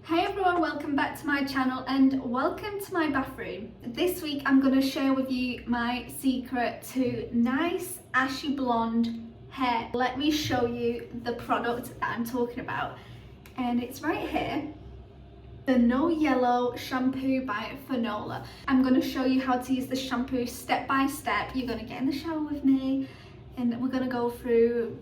Hey everyone, welcome back to my channel and welcome to my bathroom. This week I'm going to share with you my secret to nice ashy blonde hair. Let me show you the product that I'm talking about, and it's right here. The No Yellow Shampoo by Fanola. I'm going to show you how to use the shampoo step by step. You're going to get in the shower with me and we're going to go through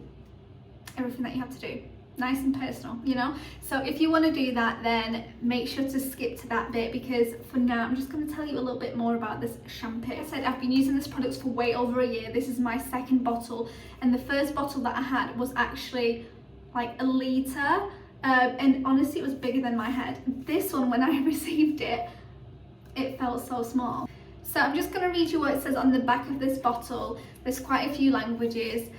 everything that you have to do. Nice and personal, you know? So if you want to do that, then make sure to skip to that bit, because for now I'm just going to tell you a little bit more about this shampoo. Like I said, I've been using this product for way over a year. This is my second bottle, and the first bottle that I had was actually like a litre, and honestly it was bigger than my head. This one, when I received it, it felt so small. So I'm just going to read you what it says on the back of this bottle. There's quite a few languages.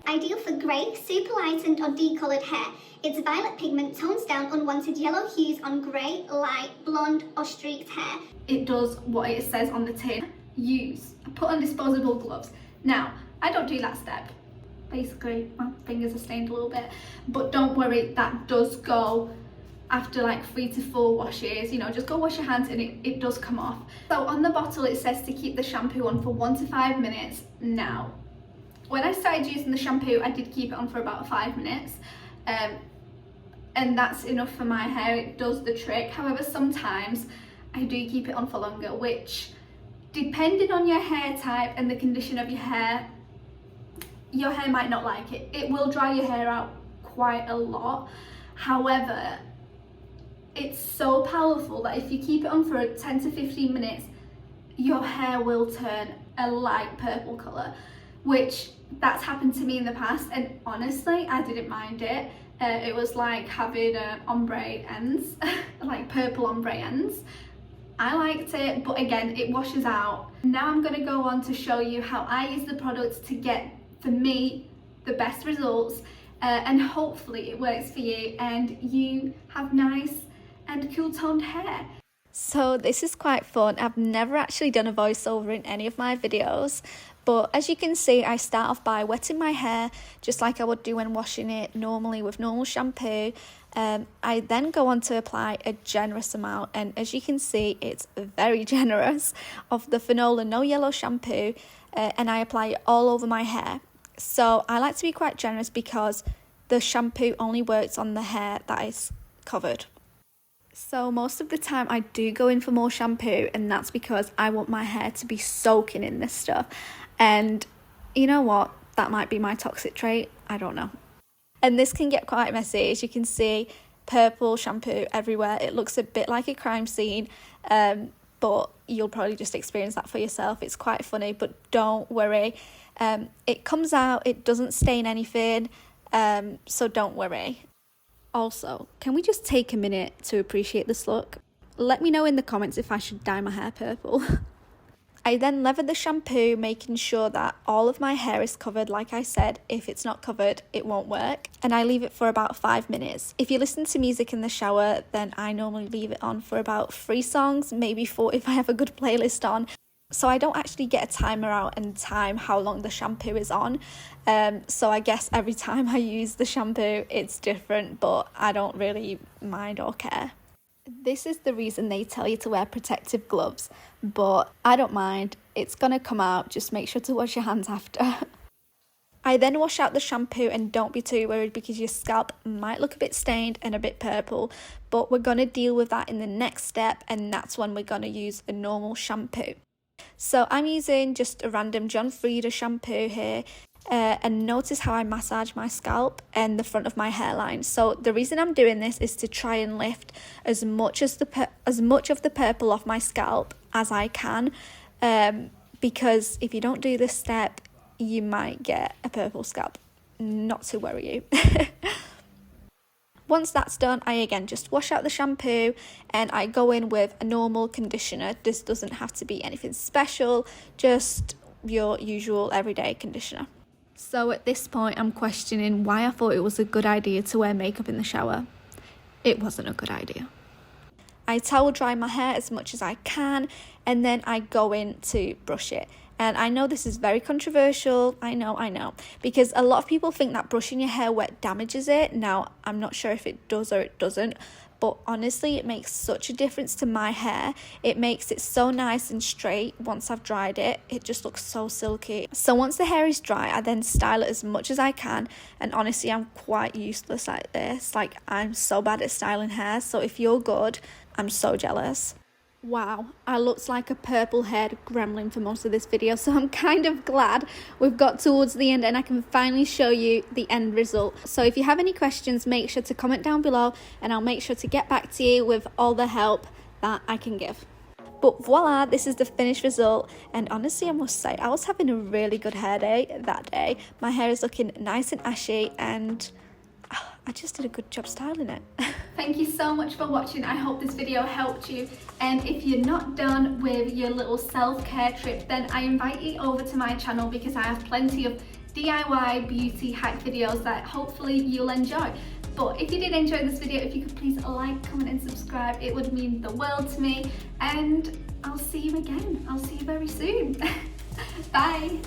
Ideal for grey, super lightened or decoloured hair. Its violet pigment tones down unwanted yellow hues on grey, light, blonde or streaked hair. It does what it says on the tin. Use. Put on disposable gloves. Now, I don't do that step. Basically, my fingers are stained a little bit. But don't worry, that does go after like 3 to 4 washes. You know, just go wash your hands and it does come off. So on the bottle it says to keep the shampoo on for 1 to 5 minutes. Now, when I started using the shampoo, I did keep it on for about 5 minutes, and that's enough for my hair. It does the trick. However, sometimes I do keep it on for longer, which, depending on your hair type and the condition of your hair might not like it. It will dry your hair out quite a lot. However, it's so powerful that if you keep it on for 10 to 15 minutes, your hair will turn a light purple colour, which that's happened to me in the past, and honestly I didn't mind it. It was like having ombre ends, like purple ombre ends. I liked it, but again, it washes out. Now I'm going to go on to show you how I use the product to get, for me, the best results, and hopefully it works for you and you have nice and cool toned hair. So this is quite fun. I've never actually done a voiceover in any of my videos, but as you can see, I start off by wetting my hair just like I would do when washing it normally with normal shampoo. I then go on to apply a generous amount, and as you can see, it's very generous, of the Fanola No Yellow Shampoo, and I apply it all over my hair. So I like to be quite generous because the shampoo only works on the hair that is covered. So most of the time I do go in for more shampoo, and that's because I want my hair to be soaking in this stuff. And you know what? That might be my toxic trait. I don't know. And this can get quite messy. As you can see, purple shampoo everywhere. It looks a bit like a crime scene, but you'll probably just experience that for yourself. It's quite funny, but don't worry. It comes out, it doesn't stain anything, so don't worry. Also, can we just take a minute to appreciate this look? Let me know in the comments if I should dye my hair purple. I then lever the shampoo, making sure that all of my hair is covered. Like I said, if it's not covered, it won't work. And I leave it for about 5 minutes. If you listen to music in the shower, then I normally leave it on for about 3 songs, maybe 4 if I have a good playlist on. So I don't actually get a timer out and time how long the shampoo is on. So I guess every time I use the shampoo, it's different, but I don't really mind or care. This is the reason they tell you to wear protective gloves, but I don't mind. It's gonna come out, just make sure to wash your hands after. I then wash out the shampoo, and don't be too worried because your scalp might look a bit stained and a bit purple, but we're gonna deal with that in the next step, and that's when we're gonna use a normal shampoo. So I'm using just a random John Frieda shampoo here, and notice how I massage my scalp and the front of my hairline. So the reason I'm doing this is to try and lift as much of the purple off my scalp as I can, because if you don't do this step, you might get a purple scalp. Not to worry you. Once that's done, I again just wash out the shampoo and I go in with a normal conditioner. This doesn't have to be anything special, just your usual everyday conditioner. So at this point, I'm questioning why I thought it was a good idea to wear makeup in the shower. It wasn't a good idea. I towel dry my hair as much as I can, and then I go in to brush it. And I know this is very controversial, I know, because a lot of people think that brushing your hair wet damages it. Now, I'm not sure if it does or it doesn't, but honestly, it makes such a difference to my hair. It makes it so nice and straight. Once I've dried it, it just looks so silky. So once the hair is dry, I then style it as much as I can. And honestly, I'm quite useless at this. Like, I'm so bad at styling hair. So if you're good, I'm so jealous. Wow, I looked like a purple-haired gremlin for most of this video, so I'm kind of glad we've got towards the end and I can finally show you the end result. So if you have any questions, make sure to comment down below and I'll make sure to get back to you with all the help that I can give. But voila, this is the finished result, and honestly I must say I was having a really good hair day that day. My hair is looking nice and ashy and I just did a good job styling it. Thank you so much for watching. I hope this video helped you. And if you're not done with your little self-care trip, then I invite you over to my channel because I have plenty of DIY beauty hack videos that hopefully you'll enjoy. But if you did enjoy this video, if you could please like, comment and subscribe, it would mean the world to me. And I'll see you again. I'll see you very soon. Bye.